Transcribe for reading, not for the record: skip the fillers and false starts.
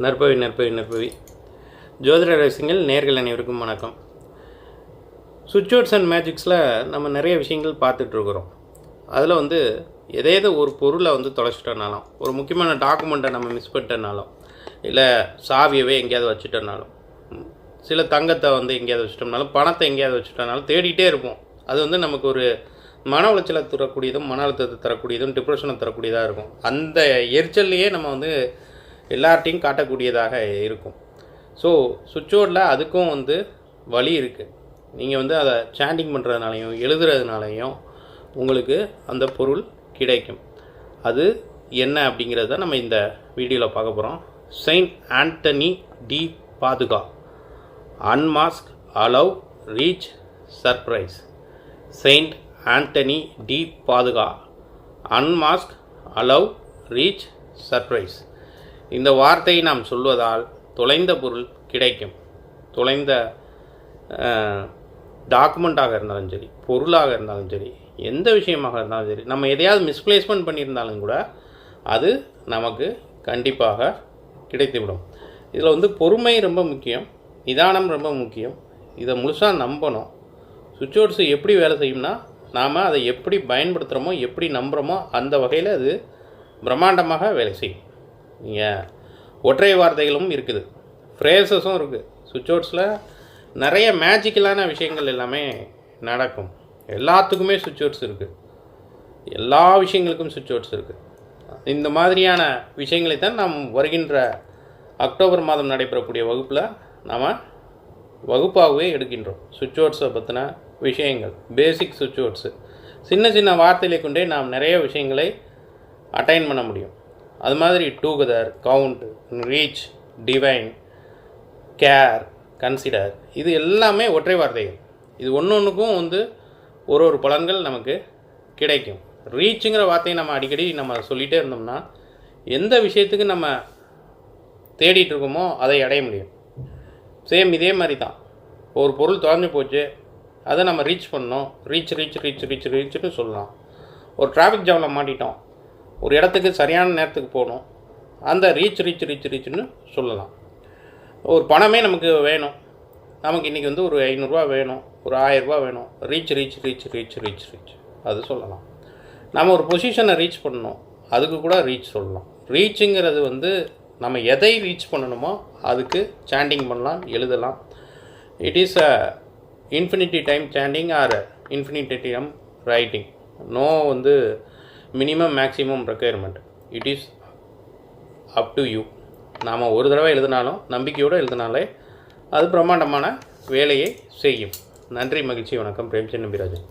நற்பவி ஜோதிட ரகசியங்கள் நேர்கள் அனைவருக்கும் வணக்கம். சுவிட்ச்வேர்ட்ஸ் அண்ட் மேஜிக்ஸில் நம்ம நிறைய விஷயங்கள் பார்த்துட்ருக்குறோம். அதில் ஏதேதோ ஒரு பொருளை தொலைச்சிட்டனாலும், ஒரு முக்கியமான டாக்குமெண்ட்டை நம்ம மிஸ் பண்ணிட்டனாலும், இல்லை சாவியவே எங்கேயாவது வச்சுட்டனாலும், சில தங்கத்தை எங்கேயாவது வச்சுட்டோம்னாலும், பணத்தை எங்கேயாவது வச்சுட்டனாலும் தேடிகிட்டே இருப்போம். அது நமக்கு ஒரு மன உளைச்சலை தரக்கூடியதும், மன அழுத்தத்தை தரக்கூடியதும், டிப்ரெஷனை தரக்கூடியதாக இருக்கும். அந்த எரிச்சல்லையே நம்ம எல்லார்ட்டையும் காட்டக்கூடியதாக இருக்கும். ஸோ சுவிட்ச்வேர்டில் அதுக்கும் வழி இருக்குது. நீங்கள் அதை சாண்டிங் பண்ணுறதுனாலையும் எழுதுறதுனாலையும் உங்களுக்கு அந்த பொருள் கிடைக்கும். அது என்ன அப்படிங்கிறத நம்ம இந்த வீடியோவில் பார்க்க போகிறோம். Saint Anthony de Padua, unmask, allow, reach, surprise. Saint Anthony de Padua, unmask, allow, reach, surprise. இந்த வார்த்தையை நாம் சொல்வதால் தொலைந்த பொருள் கிடைக்கும். தொலைந்த டாக்குமெண்ட்டாக இருந்தாலும் சரி, பொருளாக இருந்தாலும் சரி, எந்த விஷயமாக இருந்தாலும் சரி, நம்ம எதையாவது மிஸ்பிளேஸ்மெண்ட் பண்ணியிருந்தாலும் கூட அது நமக்கு கண்டிப்பாக கிடைத்துவிடும். இதில் பொறுமை ரொம்ப முக்கியம், நிதானம் ரொம்ப முக்கியம். இதை முழுசாக நம்பணும். சுவிட்ச்வேர்ட்ஸ் எப்படி வேலை செய்யும்னா, நாம் அதை எப்படி பயன்படுத்துகிறோமோ, எப்படி நம்புகிறோமோ அந்த வகையில் அது பிரம்மாண்டமாக வேலை செய்யும். நீங்கள் ஒற்றை வார்த்தைகளும் இருக்குது, ஃப்ரேசஸும் இருக்குது. சுவிட்ச்வேர்ட்ஸில் நிறைய மேஜிக்கலான விஷயங்கள் எல்லாமே நடக்கும். எல்லாத்துக்குமே சுவிட்ச்வேர்ட்ஸ் இருக்குது. எல்லா விஷயங்களுக்கும் சுவிட்ச்வேர்ட்ஸ் இருக்குது. இந்த மாதிரியான விஷயங்களை தான் நாம் வருகின்ற அக்டோபர் மாதம் நடைபெறக்கூடிய வகுப்பில் நாம் வகுப்பாகவே எடுக்கின்றோம். சுவிட்ச்வேர்ட்ஸை பற்றின விஷயங்கள், பேசிக் சுவிட்ச்வேர்ட்ஸு, சின்ன சின்ன வார்த்தைகளை கொண்டே நாம் நிறைய விஷயங்களை அட்டைன் பண்ண முடியும். அது மாதிரி together, count, reach, divine, care, consider, இது எல்லாமே ஒற்றை வார்த்தைகள். இது ஒன்றுக்கும் ஒரு பலன்கள் நமக்கு கிடைக்கும். ரீச்சுங்கிற வார்த்தையை நம்ம அடிக்கடி நம்ம சொல்லிகிட்டே இருந்தோம்னா எந்த விஷயத்துக்கு நம்ம தேடிட்டு இருக்கோமோ அதை அடைய முடியும். சேம் இதே மாதிரி தான். ஒரு பொருள் தொலைஞ்சு போச்சு, அதை நம்ம ரீச் பண்ணோம். ரீச் ரீச் ரீச் ரீச் ரீச்சுன்னு சொல்லலாம். ஒரு டிராஃபிக் ஜாமில் மாட்டிட்டோம், ஒரு இடத்துக்கு சரியான நேரத்துக்கு போகணும், அந்த ரீச் ரீச் ரீச் ரீச்சுன்னு சொல்லலாம். ஒரு பணமே நமக்கு வேணும், நமக்கு இன்றைக்கி ஒரு 500 ரூபா வேணும், ஒரு 1000 ரூபா வேணும், reach reach reach reach reach reach அது சொல்லலாம். நம்ம ஒரு பொசிஷனை ரீச் பண்ணணும், அதுக்கு கூட ரீச் சொல்லலாம். ரீச்சுங்கிறது நம்ம எதை ரீச் பண்ணணுமோ அதுக்கு சாண்டிங் பண்ணலாம், எழுதலாம். It is a infinity time chanting or infinity time writing. No minimum maximum requirement. It is up to you. நாம் ஒரு தடவை எழுதினாலும் நம்பிக்கையோடு எழுதினாலே அது பிரம்மாண்டமான வேலையை செய்யும். நன்றி, மகிழ்ச்சி, வணக்கம். பிரேம்சந்த் நம்பிராஜன்.